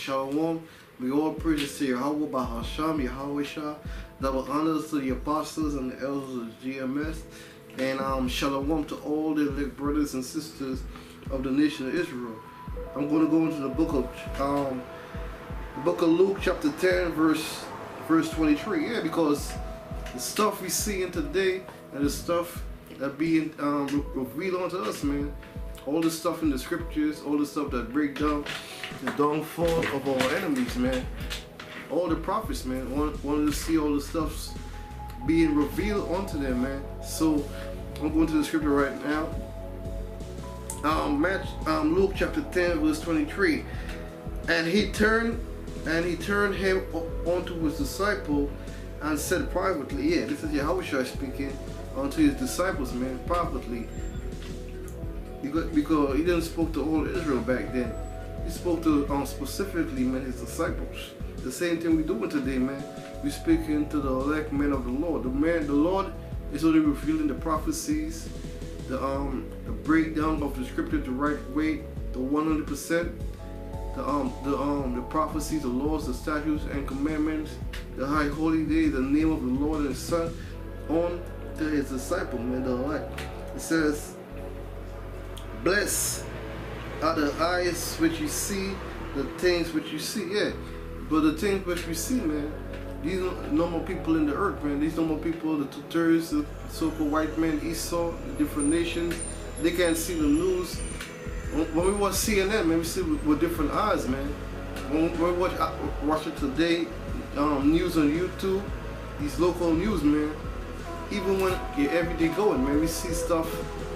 Shalom. We all praise to Yahweh Bahasham, Yahweh Shah. Double honors to the apostles and the elders of GMS. And Shalom to all the elect brothers and sisters of the nation of Israel. I'm going to go into the book of Luke chapter 10 verse 23. Yeah, because the stuff we see in today and the stuff that being revealed unto us, man. All the stuff in the scriptures, all the stuff that break down the downfall of our enemies, man. All the prophets, man, wanted to see all the stuff being revealed unto them, man. So I'm going to the scripture right now. Luke chapter 10 verse 23. And he turned him unto his disciple and said privately, yeah, this is Yahweh speaking unto his disciples, man, privately. Because he didn't spoke to all Israel back then. He spoke to specifically, man, his disciples. The same thing we doing today, man. We speaking to the elect men of the Lord. The Lord is only revealing the prophecies, the breakdown of the scripture the right way, the 100%, the prophecies, the laws, the statutes and commandments, the high holy day, the name of the Lord and His Son, on to his disciple, man, the elect. It says, blessed are the eyes which you see, the things which you see. Yeah, but the things which we see, man, these are normal people in the earth, man. These normal people, the tutors, the so-called white men, Esau, the different nations, they can't see the news. When we watch CNN, man, we see with different eyes, man. When we watch it today, news on YouTube, these local news, man. Even when you're everyday going, man, we see stuff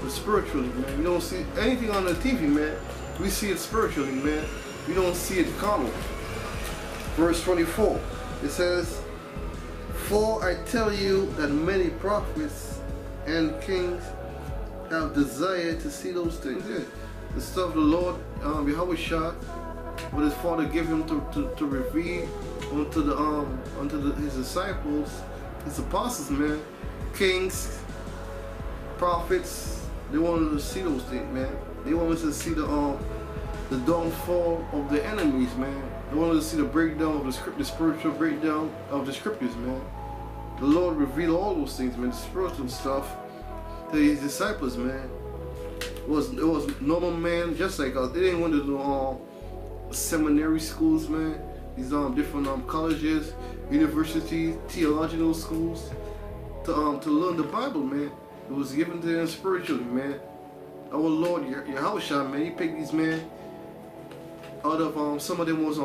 spiritually, man. We don't see anything on the TV, man. We see it spiritually, man. We don't see it carnal. Verse 24, it says, for I tell you that many prophets and kings have desired to see those things. Yeah. The stuff the Lord, Yahweh Shah, what his Father gave him to reveal unto his disciples, his apostles, man. Kings, prophets, they wanted to see those things, man. They wanted to see the downfall of the enemies, man. They wanted to see the breakdown of the spiritual breakdown of the scriptures, man. The Lord revealed all those things, man, the spiritual stuff to his disciples, man. It was normal man, just like us. They didn't want to do seminary schools, man. These different colleges, universities, theological schools to learn the Bible, man. It was given to them spiritually, man. Our Lord Yahweh, man, he picked these men out of some of them was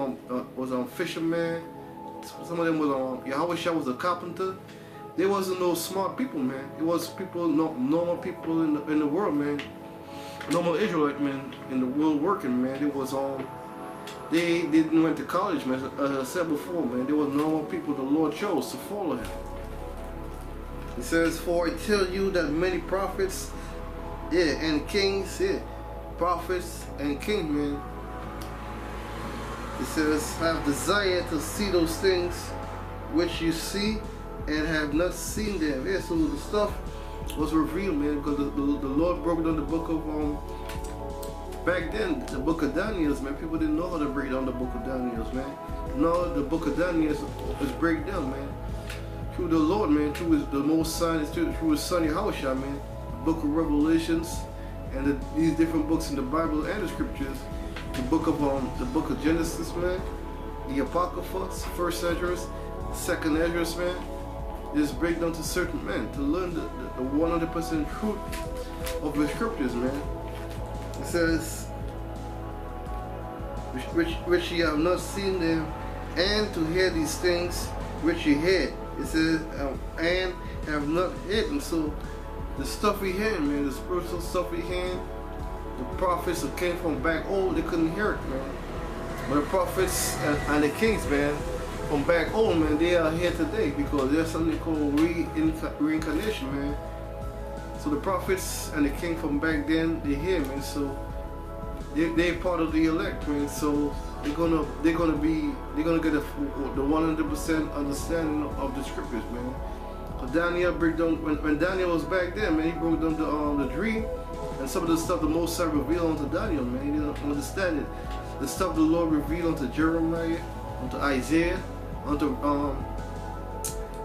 fishermen, some of them was Yahweh was a carpenter. There wasn't no smart people, man. It was people, normal people in the world, man. Normal Israelite men in the world working, man. It was they didn't went to college, man. As I said before, man, they were normal people the Lord chose to follow him. It says, for I tell you that many prophets, yeah, and kings, yeah, prophets and kings, man. It says, have desired to see those things which you see and have not seen them. Yeah, so the stuff was revealed, man, because the Lord broke down the book of, back then, the book of Daniel, man. People didn't know how to break down the book of Daniel, man. Now the book of Daniel is break down, man. Through the Lord, man, through the Most High, through his Son Yahweh, man. The book of Revelations and these different books in the Bible and the scriptures. The book of Genesis, man. The Apocrypha, First Ezra, Second Ezra, man. Just break down to certain men to learn the 100% truth of the scriptures, man. It says, which ye have not seen them, and to hear these things which ye heard. It says, and have not heard them. So the stuff we hear, man, the spiritual stuff we hear, the prophets that came from back old, they couldn't hear it, man. But the prophets and the kings, man, from back old, man, they are here today because there's something called reincarnation, man. So the prophets and the king from back then, they here, man. So they're part of the elect, man. So they're gonna get the 100% understanding of the scriptures, man. So Daniel break down when Daniel was back then, man. He broke down the dream and some of the stuff the Most High revealed unto Daniel, man. He didn't understand it. the stuff the Lord revealed unto Jeremiah, unto Isaiah, unto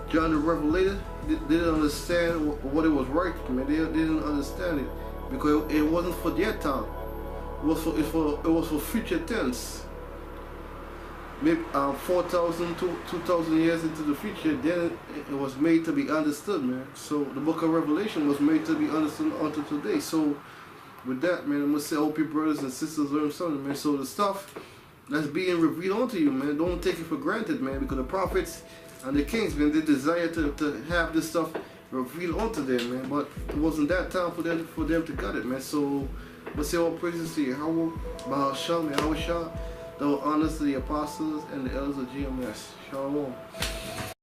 John the Revelator, they didn't understand what it was right, man. They didn't understand it because it wasn't for their time. It was for future tense. Maybe 4,000 to 2,000 years into the future, then it was made to be understood, man. So the book of Revelation was made to be understood until today. So with that, man, I'm gonna say, hope your brothers and sisters learn something, man. So the stuff that's being revealed unto you, man, don't take it for granted, man, because the prophets and the kings, man, they desire to have this stuff revealed unto them, man. But it wasn't that time for them to get it, man. So let's say all praises to Yahweh, Bahasham, Yahweh Shah, the honors to the apostles and the elders of GMS. Shalom.